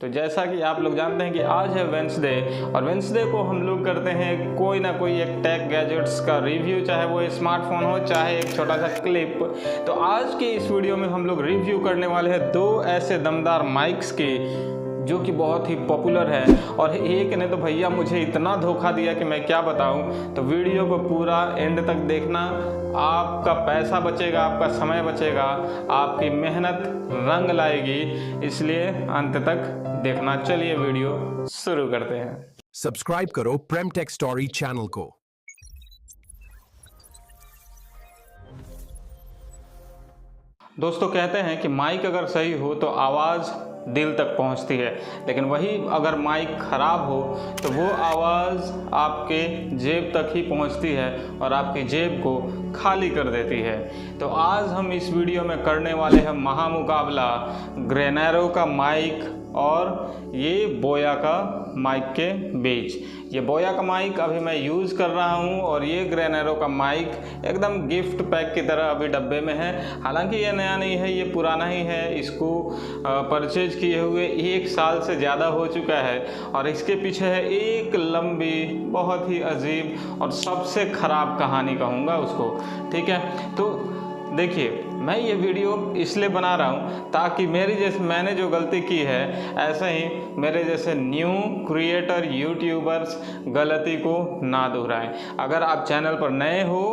तो जैसा कि आप लोग जानते हैं कि आज है वेंसडे, और वेंसडे को हम लोग करते हैं कोई ना कोई एक टेक गैजेट्स का रिव्यू, चाहे वो स्मार्टफोन हो चाहे एक छोटा सा क्लिप। तो आज के इस वीडियो में हम लोग रिव्यू करने वाले हैं दो ऐसे दमदार माइक्स के जो कि बहुत ही पॉपुलर है, और एक ने तो भैया मुझे इतना धोखा दिया कि मैं क्या बताऊं। तो वीडियो को पूरा एंड तक देखना, आपका पैसा बचेगा, आपका समय बचेगा, आपकी मेहनत रंग लाएगी, इसलिए अंत तक देखना। चलिए वीडियो शुरू करते हैं। सब्सक्राइब करो प्रेम टेक स्टोरी चैनल को। दोस्तों, कहते हैं कि माइक अगर सही हो तो आवाज़ दिल तक पहुंचती है, लेकिन वही अगर माइक ख़राब हो तो वो आवाज़ आपके जेब तक ही पहुंचती है और आपकी जेब को खाली कर देती है। तो आज हम इस वीडियो में करने वाले हैं महामुकाबला ग्रेनरो का माइक और ये बोया का माइक के बीच। ये बोया का माइक अभी मैं यूज़ कर रहा हूँ और ये ग्रेनरो का माइक एकदम गिफ्ट पैक की तरह अभी डब्बे में है। हालांकि ये नया नहीं है, ये पुराना ही है। इसको परचेज किए हुए 1 साल से ज़्यादा हो चुका है, और इसके पीछे है एक लंबी, बहुत ही अजीब और सबसे ख़राब कहानी कहूँगा उसको। ठीक है, तो देखिए, मैं ये वीडियो इसलिए बना रहा हूँ ताकि मैंने जो गलती की है, ऐसे ही मेरे जैसे न्यू क्रिएटर यूट्यूबर्स गलती को ना दोहराएं। अगर आप चैनल पर नए हो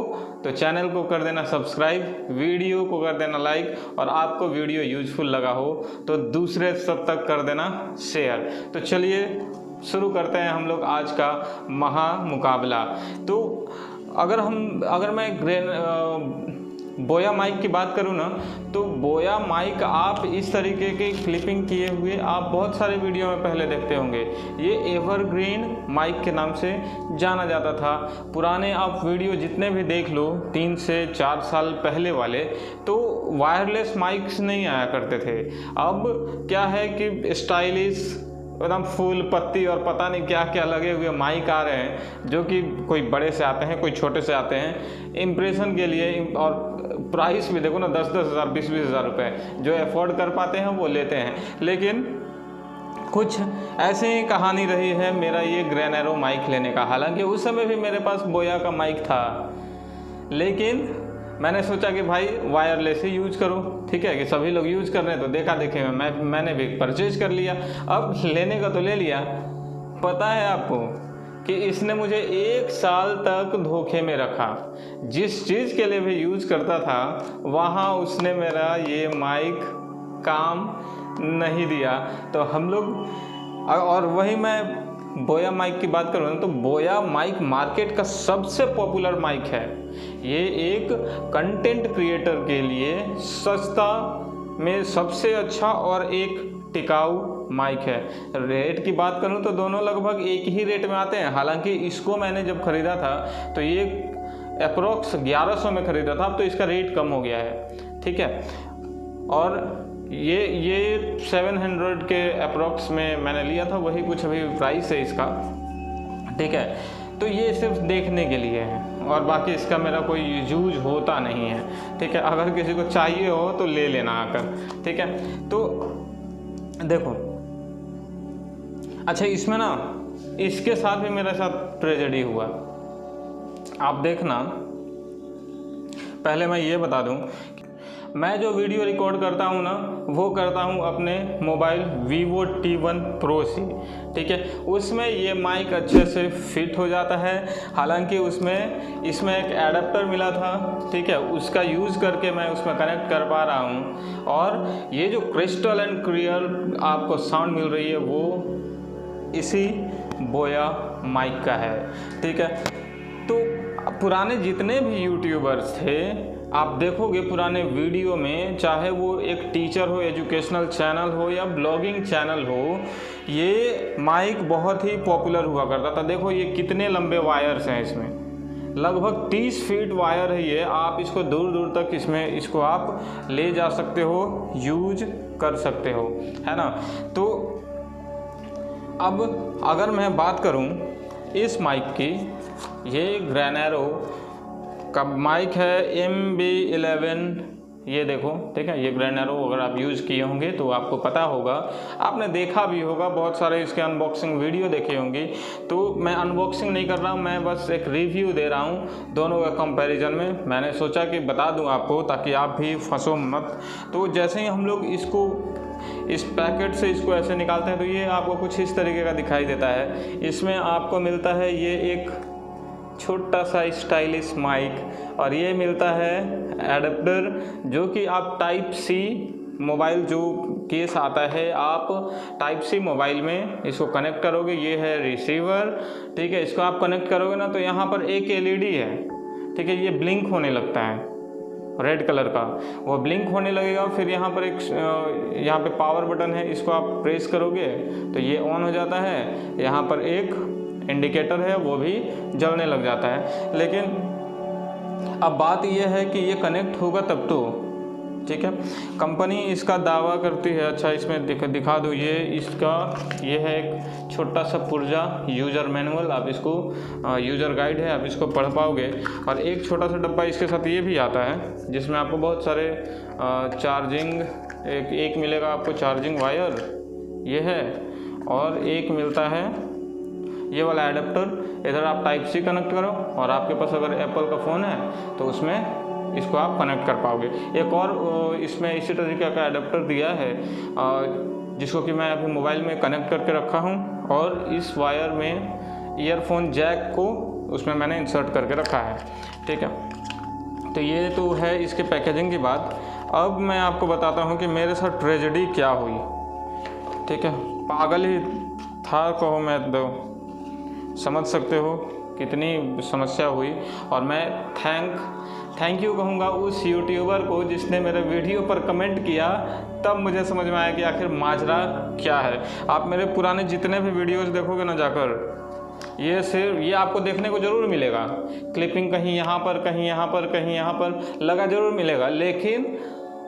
तो चैनल को कर देना सब्सक्राइब, वीडियो को कर देना लाइक, और आपको वीडियो यूजफुल लगा हो तो दूसरे सब तक कर देना शेयर। तो चलिए शुरू करते हैं हम लोग आज का महामुकाबला। तो अगर मैं बोया माइक की बात करूँ ना, तो बोया माइक आप इस तरीके की क्लिपिंग किए हुए आप बहुत सारे वीडियो में पहले देखते होंगे। ये एवरग्रीन माइक के नाम से जाना जाता था। पुराने आप वीडियो जितने भी देख लो 3 से 4 साल पहले वाले, तो वायरलेस माइक्स नहीं आया करते थे। अब क्या है कि स्टाइलिश एकदम फूल पत्ती और पता नहीं क्या क्या लगे हुए माइक आ रहे हैं, जो कि कोई बड़े से आते हैं, कोई छोटे से आते हैं इम्प्रेशन के लिए। और प्राइस भी देखो ना, 10-10 हज़ार, 20-20 हज़ार रुपये। जो अफोर्ड कर पाते हैं वो लेते हैं। लेकिन कुछ ऐसे ही कहानी रही है मेरा ये ग्रेनरो माइक लेने का। हालांकि उस समय भी मेरे पास बोया का माइक था, लेकिन मैंने सोचा कि भाई वायरलेस ही यूज करो। ठीक है, कि सभी लोग यूज कर रहे हैं तो देखा देखे में मैंने भी परचेज कर लिया। अब लेने का तो ले लिया, पता है आपको कि इसने मुझे 1 साल तक धोखे में रखा। जिस चीज़ के लिए भी यूज करता था वहाँ उसने मेरा ये माइक काम नहीं दिया। तो हम लोग, और वही मैं बोया माइक की बात करूँ तो बोया माइक मार्केट का सबसे पॉपुलर माइक है। ये एक कंटेंट क्रिएटर के लिए सस्ता में सबसे अच्छा और एक टिकाऊ माइक है। रेट की बात करूँ तो दोनों लगभग एक ही रेट में आते हैं। हालांकि इसको मैंने जब ख़रीदा था तो ये अप्रोक्स 1100 में ख़रीदा था, अब तो इसका रेट कम हो गया है। ठीक है, और ये 700 के अप्रोक्स में मैंने लिया था, वही कुछ अभी प्राइस है इसका। ठीक है, तो ये सिर्फ देखने के लिए है और बाकी इसका मेरा कोई यूज होता नहीं है। ठीक है, अगर किसी को चाहिए हो तो ले लेना आकर। ठीक है, तो देखो, अच्छा इसमें ना इसके साथ भी मेरे साथ ट्रेजेडी हुआ। आप देखना, पहले मैं ये बता दूं, मैं जो वीडियो रिकॉर्ड करता हूँ ना, वो करता हूँ अपने मोबाइल Vivo T1 Pro से। ठीक है, उसमें ये माइक अच्छे से फिट हो जाता है। हालांकि इसमें एक एडाप्टर मिला था, ठीक है, उसका यूज़ करके मैं उसमें कनेक्ट कर पा रहा हूँ। और ये जो क्रिस्टल एंड क्लियर आपको साउंड मिल रही है वो इसी बोया माइक का है। ठीक है, तो पुराने जितने भी यूट्यूबर्स थे, आप देखोगे पुराने वीडियो में, चाहे वो एक टीचर हो, एजुकेशनल चैनल हो या ब्लॉगिंग चैनल हो, ये माइक बहुत ही पॉपुलर हुआ करता था। देखो ये कितने लंबे वायर्स हैं इसमें, लगभग 30 फीट वायर है ये। आप इसको दूर दूर तक इसको आप ले जा सकते हो, यूज कर सकते हो, है ना। तो अब अगर मैं बात करूं इस माइक की, ये ग्रेनरो का माइक है MB11 ये देखो, ठीक है, ये ग्रेनारो अगर आप यूज़ किए होंगे तो आपको पता होगा, आपने देखा भी होगा, बहुत सारे इसके अनबॉक्सिंग वीडियो देखे होंगी। तो मैं अनबॉक्सिंग नहीं कर रहा हूँ, मैं बस एक रिव्यू दे रहा हूँ दोनों का कंपैरिजन में। मैंने सोचा कि बता दूँ आपको ताकि आप भी फंसो मत। तो जैसे ही हम लोग इसको इस पैकेट से इसको ऐसे निकालते हैं तो ये आपको कुछ इस तरीके का दिखाई देता है। इसमें आपको मिलता है ये एक छोटा सा स्टाइलिश माइक और ये मिलता है एडेप्टर, जो कि आप टाइप सी मोबाइल जो केस आता है, आप टाइप सी मोबाइल में इसको कनेक्ट करोगे। ये है रिसीवर, ठीक है। इसको आप कनेक्ट करोगे ना तो यहाँ पर एक एलईडी है, ठीक है, ये ब्लिंक होने लगता है, रेड कलर का वो ब्लिंक होने लगेगा। फिर यहाँ पर एक यहाँ पे पावर बटन है, इसको आप प्रेस करोगे तो ये ऑन हो जाता है। यहाँ पर एक इंडिकेटर है, वो भी जलने लग जाता है। लेकिन अब बात यह है कि ये कनेक्ट होगा तब तो, ठीक है। कंपनी इसका दावा करती है, अच्छा इसमें दिखा दो, ये इसका ये है एक छोटा सा पुर्जा यूज़र मैनुअल, आप इसको यूज़र गाइड है, आप इसको पढ़ पाओगे। और एक छोटा सा डब्बा इसके साथ ये भी आता है जिसमें आपको बहुत सारे चार्जिंग एक मिलेगा आपको चार्जिंग वायर, ये है, और एक मिलता है ये वाला एडेप्टर। इधर आप टाइप सी कनेक्ट करो और आपके पास अगर एप्पल का फ़ोन है तो उसमें इसको आप कनेक्ट कर पाओगे। एक और इसमें इसी तरीके का एडेप्टर दिया है जिसको कि मैं अभी मोबाइल में कनेक्ट करके रखा हूँ, और इस वायर में ईयरफोन जैक को उसमें मैंने इंसर्ट करके रखा है, ठीक है। तो ये तो है इसके पैकेजिंग की बात। अब मैं आपको बताता हूँ कि मेरे साथ ट्रेजेडी क्या हुई, ठीक है। पागल ही था कहो, मैं तो समझ सकते हो कितनी समस्या हुई। और मैं थैंक यू कहूँगा उस यूट्यूबर को जिसने मेरे वीडियो पर कमेंट किया, तब मुझे समझ में आया कि आखिर माजरा क्या है। आप मेरे पुराने जितने भी वीडियोस देखोगे ना जाकर, ये सिर्फ ये आपको देखने को ज़रूर मिलेगा, क्लिपिंग कहीं यहाँ पर, कहीं यहाँ पर, कहीं यहाँ पर लगा ज़रूर मिलेगा, लेकिन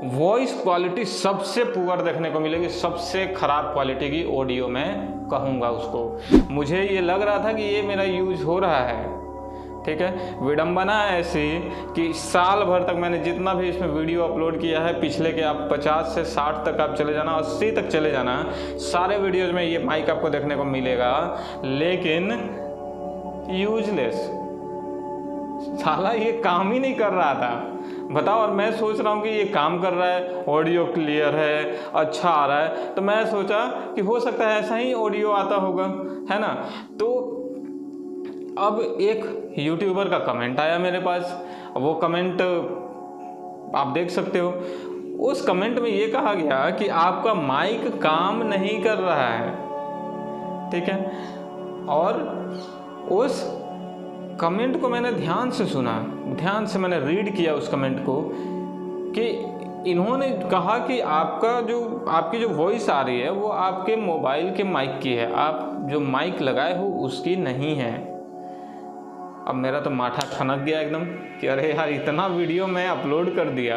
वॉइस क्वालिटी सबसे पुअर देखने को मिलेगी, सबसे ख़राब क्वालिटी की ऑडियो मैं कहूँगा उसको। मुझे ये लग रहा था कि ये मेरा यूज हो रहा है, ठीक है। विडंबना ऐसी कि साल भर तक मैंने जितना भी इसमें वीडियो अपलोड किया है, पिछले के आप 50 से 60 तक आप चले जाना, 80 तक चले जाना, सारे वीडियोज़ में ये माइक आपको देखने को मिलेगा, लेकिन यूजलेस, साला ये काम ही नहीं कर रहा था, बताओ। और मैं सोच रहा हूँ कि ये काम कर रहा है, ऑडियो क्लियर है, अच्छा आ रहा है, तो मैं सोचा कि हो सकता है ऐसा ही ऑडियो आता होगा, है ना। तो अब एक यूट्यूबर का कमेंट आया मेरे पास, वो कमेंट आप देख सकते हो। उस कमेंट में ये कहा गया कि आपका माइक काम नहीं कर रहा है, ठीक है। और उस कमेंट को मैंने ध्यान से सुना, ध्यान से मैंने रीड किया उस कमेंट को, कि इन्होंने कहा कि आपकी जो वॉइस आ रही है वो आपके मोबाइल के माइक की है, आप जो माइक लगाए हो उसकी नहीं है। अब मेरा तो माथा ठनक गया एकदम कि अरे यार, इतना वीडियो मैं अपलोड कर दिया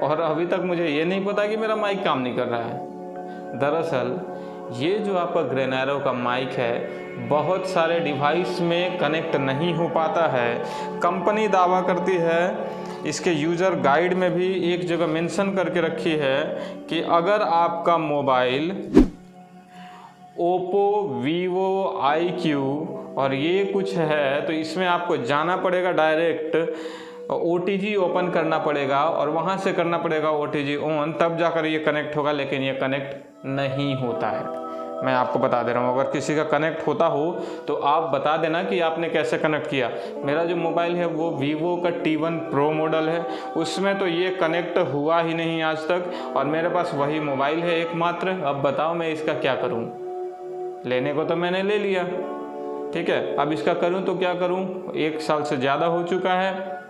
और अभी तक मुझे ये नहीं पता कि मेरा माइक काम नहीं कर रहा है। दरअसल ये जो आपका ग्रेनारो का माइक है, बहुत सारे डिवाइस में कनेक्ट नहीं हो पाता है। कंपनी दावा करती है, इसके यूज़र गाइड में भी एक जगह मेंशन करके रखी है कि अगर आपका मोबाइल ओप्पो, वीवो, IQ और ये कुछ है तो इसमें आपको जाना पड़ेगा, डायरेक्ट OTG ओपन करना पड़ेगा और वहाँ से करना पड़ेगा OTG ऑन, तब जाकर ये कनेक्ट होगा। लेकिन ये कनेक्ट नहीं होता है, मैं आपको बता दे रहा हूँ। अगर किसी का कनेक्ट होता हो तो आप बता देना कि आपने कैसे कनेक्ट किया। मेरा जो मोबाइल है वो वीवो का T1 Pro मॉडल है, उसमें तो ये कनेक्ट हुआ ही नहीं आज तक, और मेरे पास वही मोबाइल है एकमात्र। अब बताओ मैं इसका क्या करूँ? लेने को तो मैंने ले लिया, ठीक है, अब इसका करूँ तो क्या करूँ? 1 साल से ज़्यादा हो चुका है,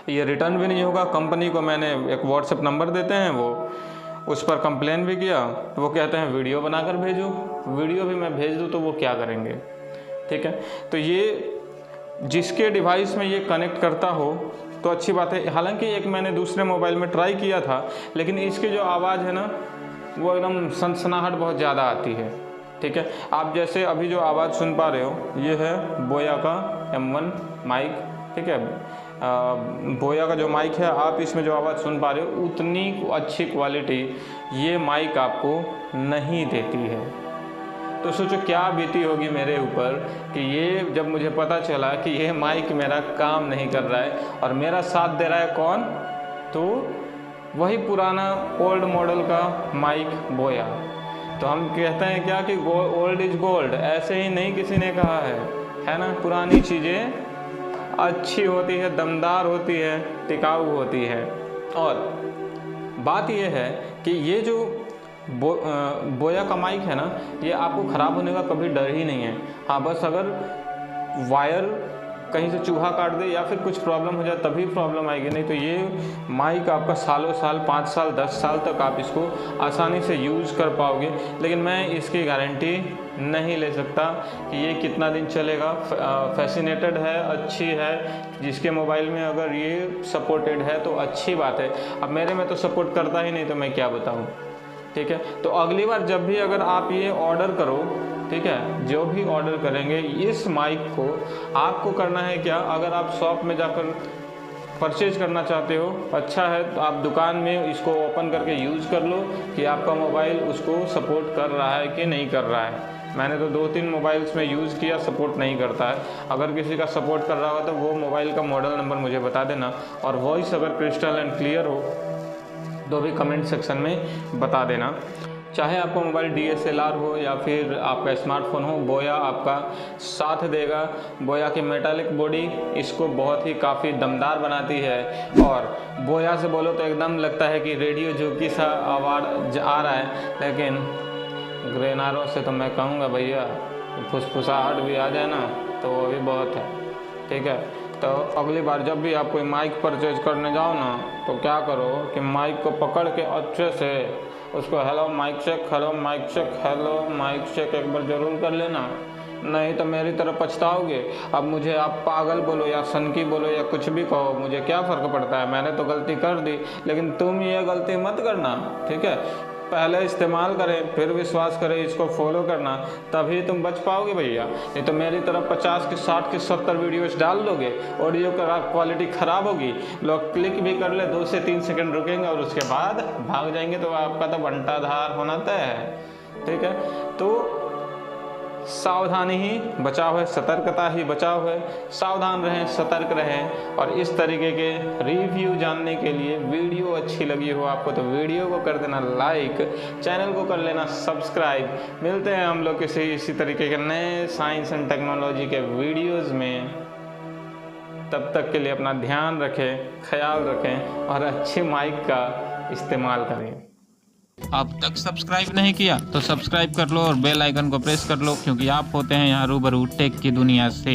ये रिटर्न भी नहीं होगा। कंपनी को मैंने एक व्हाट्सएप नंबर देते हैं, वो उस पर कंप्लेन भी किया, वो कहते हैं वीडियो बनाकर भेजो। वीडियो भी मैं भेज दूँ तो वो क्या करेंगे, ठीक है। तो ये जिसके डिवाइस में ये कनेक्ट करता हो तो अच्छी बात है। हालांकि एक मैंने दूसरे मोबाइल में ट्राई किया था, लेकिन इसकी जो आवाज़ है ना वो एकदम सनसनाहट बहुत ज़्यादा आती है, ठीक है। आप जैसे अभी जो आवाज़ सुन पा रहे हो, ये है बोया का M1 माइक, ठीक है। बोया का जो माइक है, आप इसमें जो आवाज़ सुन पा रहे हो उतनी अच्छी क्वालिटी ये माइक आपको नहीं देती है। तो सोचो क्या बीती होगी मेरे ऊपर कि ये जब मुझे पता चला कि ये माइक मेरा काम नहीं कर रहा है और मेरा साथ दे रहा है कौन, तो वही पुराना ओल्ड मॉडल का माइक बोया। तो हम कहते हैं क्या कि ओल्ड इज गोल्ड, ऐसे ही नहीं किसी ने कहा है ना। पुरानी चीज़ें अच्छी होती है, दमदार होती है, टिकाऊ होती है। और बात यह है कि ये जो बोया का माइक है ना, ये आपको ख़राब होने का कभी डर ही नहीं है। हाँ, बस अगर वायर कहीं से चूहा काट दे या फिर कुछ प्रॉब्लम हो जाए तभी प्रॉब्लम आएगी, नहीं तो ये माइक आपका सालों साल, 5 साल 10 साल तक आप इसको आसानी से यूज़ कर पाओगे। लेकिन मैं इसकी गारंटी नहीं ले सकता कि ये कितना दिन चलेगा। फैसिनेटेड है, अच्छी है, जिसके मोबाइल में अगर ये सपोर्टेड है तो अच्छी बात है। अब मेरे में तो सपोर्ट करता ही नहीं, तो मैं क्या बताऊँ। ठीक है, तो अगली बार जब भी अगर आप ये ऑर्डर करो, ठीक है, जो भी ऑर्डर करेंगे इस माइक को आपको करना है क्या, अगर आप शॉप में जाकर परचेज करना चाहते हो, अच्छा है तो आप दुकान में इसको ओपन करके यूज़ कर लो कि आपका मोबाइल उसको सपोर्ट कर रहा है कि नहीं कर रहा है। मैंने तो 2-3 मोबाइल्स में यूज़ किया, सपोर्ट नहीं करता है। अगर किसी का सपोर्ट कर रहा हो तो वो मोबाइल का मॉडल नंबर मुझे बता देना, और वॉइस अगर क्रिस्टल एंड क्लियर हो तो भी कमेंट सेक्शन में बता देना। चाहे आपका मोबाइल DSLR हो या फिर आपका स्मार्टफोन हो, बोया आपका साथ देगा। बोया की मेटालिक बॉडी इसको बहुत ही काफ़ी दमदार बनाती है, और बोया से बोलो तो एकदम लगता है कि रेडियो जॉकी सा आवाज़ आ रहा है। लेकिन ग्रेनारो से तो मैं कहूँगा भैया फुसफुसाहट भी आ जाए ना तो वो भी बहुत है। ठीक है, तो अगली बार जब भी आप कोई माइक परचेज करने जाओ ना, तो क्या करो कि माइक को पकड़ के अच्छे से उसको hello mic check, hello mic check, hello mic check एक बार ज़रूर कर लेना, नहीं तो मेरी तरह पछताओगे। अब मुझे आप पागल बोलो या सनकी बोलो या कुछ भी कहो, मुझे क्या फ़र्क पड़ता है, मैंने तो गलती कर दी, लेकिन तुम ये गलती मत करना। ठीक है, पहले इस्तेमाल करें, फिर विश्वास करें, इसको फॉलो करना, तभी तुम बच पाओगे भैया। नहीं तो मेरी तरफ 50 के 60 के 70 वीडियोस डाल दोगे, ऑडियो का क्वालिटी ख़राब होगी, लोग क्लिक भी कर ले, 2 से 3 सेकंड रुकेंगे और उसके बाद भाग जाएंगे, तो आपका तो बंटाधार होना तय है। ठीक है, तो सावधानी ही बचाव है, सतर्कता ही बचाव है। सावधान रहें, सतर्क रहें। और इस तरीके के रिव्यू जानने के लिए वीडियो अच्छी लगी हो आपको तो वीडियो को कर देना लाइक, चैनल को कर लेना सब्सक्राइब। मिलते हैं हम लोग किसी इसी तरीके के नए साइंस एंड टेक्नोलॉजी के वीडियोज़ में। तब तक के लिए अपना ध्यान रखें, ख्याल रखें और अच्छी माइक का इस्तेमाल करें। अब तक सब्सक्राइब नहीं किया तो सब्सक्राइब कर लो और बेल आइकन को प्रेस कर लो, क्योंकि आप होते हैं यहाँ रूबरू टेक की दुनिया से।